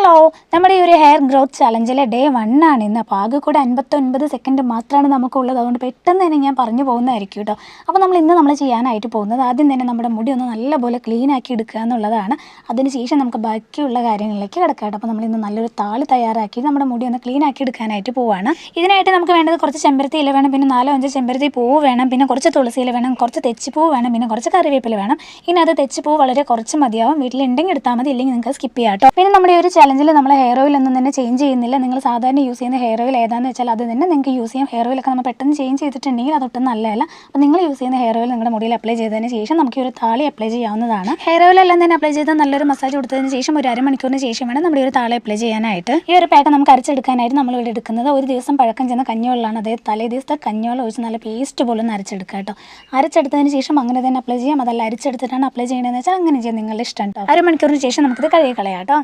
Hello, നമ്മുടെ ഈ ഒരു ഹെയർ ഗ്രോത്ത് ചലഞ്ചിലെ ഡേ 1 ആണ് ഇന്ന്. അപ്പോൾ ആകെ കൂടെ 59 സെക്കൻഡ് മാത്രമാണ് നമുക്കുള്ളത്. അതുകൊണ്ട് പെട്ടെന്ന് തന്നെ ഞാൻ പറഞ്ഞു പോകുന്നതായിരിക്കും കേട്ടോ. അപ്പോൾ നമ്മൾ ചെയ്യാനായിട്ട് പോകുന്നത് ആദ്യം തന്നെ നമ്മുടെ മുടി ഒന്ന് നല്ലപോലെ ക്ലീൻ ആക്കി എടുക്കുക എന്നുള്ളതാണ്. അതിനുശേഷം നമുക്ക് ബാക്കിയുള്ള കാര്യങ്ങളിലേക്ക് കിടക്കാം കേട്ടോ. അപ്പോൾ നമ്മളിന്ന് നല്ലൊരു താളി തയ്യാറാക്കി നമ്മുടെ മുടി ഒന്ന് ക്ലീൻ ആക്കി എടുക്കാനായിട്ട് പോവുകയാണ്. ഇതിനായിട്ട് നമുക്ക് വേണ്ടത് കുറച്ച് ചെമ്പരത്തി ഇല വേണം, പിന്നെ 4-5 ചെമ്പരത്തി പൂവ് വേണം, പിന്നെ കുറച്ച് തുളസി ഇല വേണം, കുറച്ച് തെച്ചിപ്പൂവ് വേണം, പിന്നെ കുറച്ച് കറിവേപ്പില വേണം. ഇനി അത് തെച്ചിപ്പൂവ് വളരെ കുറച്ച് മതിയാവും. വീട്ടിലുണ്ടെങ്കിൽ എടുത്താൽ മതി, ഇല്ലെങ്കിൽ നിങ്ങൾക്ക് സ്കിപ്പ് ചെയ്യാം കേട്ടോ. പിന്നെ നമ്മുടെ ഒരു ചലഞ്ചിൽ നമ്മൾ ഹെയർ ഓയിൽ ഒന്നും തന്നെ ചേഞ്ച് ചെയ്യുന്നില്ല. നിങ്ങൾ സാധാരണ യൂസ് ചെയ്യുന്ന ഹെയർ ഓയിൽ ഏതാണെന്ന് വെച്ചാൽ അത് തന്നെ നിങ്ങൾക്ക് യൂസ് ചെയ്യാം. ഹെയർ ഓയിലൊക്കെ നമ്മൾ പെട്ടെന്ന് ചേഞ്ച് ചെയ്തിട്ടുണ്ടെങ്കിൽ അതൊട്ടും നല്ലതല്ല. അപ്പോൾ നിങ്ങൾ യൂസ് ചെയ്യുന്ന ഹെയർ ഓയിൽ നിങ്ങളുടെ മുടിയിൽ അപ്ലൈ ചെയ്തതിന് ശേഷം നമുക്ക് ഒരു താളി അപ്ലൈ ചെയ്യാവുന്നതാണ്. ഹെയർ ഓയിൽ എല്ലാം തന്നെ അപ്ലൈ ചെയ്ത് നല്ലൊരു മസാജ് കൊടുത്തതിന് ശേഷം ഒരു അരമണിക്കൂറിന് ശേഷം വേണം നമ്മുടെ ഒരു താളി അപ്ലൈ ചെയ്യാനായിട്ട്. ഈ ഒരു പാക്ക് നമുക്ക് അരച്ചെടുക്കാനായിട്ട് നമ്മൾ ഇവിടെ എടുക്കുന്നത് ഒരു ദിവസം പഴക്കം ചെന്ന കഞ്ഞിവെള്ളമാണ്. അതായത് തലേ ദിവസത്തെ കഞ്ഞിവെള്ളം ഒഴിച്ച് നല്ല പേസ്റ്റ് പോലെ ഒന്ന് അരച്ചെടുക്കുക കേട്ടോ. അരച്ചെടുത്തതിന് ശേഷം അങ്ങനെ തന്നെ അപ്ലൈ ചെയ്യാം. അതല്ല അരിച്ചെടുത്തിട്ടാണ് അപ്ലൈ ചെയ്യണമെന്ന് വെച്ചാൽ അങ്ങനെ ചെയ്യാം, നിങ്ങളുടെ ഇഷ്ടം കേട്ടോ. അരമണിക്കൂറിന് ശേഷം നമുക്കിത് കഴുകി കളയാം കേട്ടോ.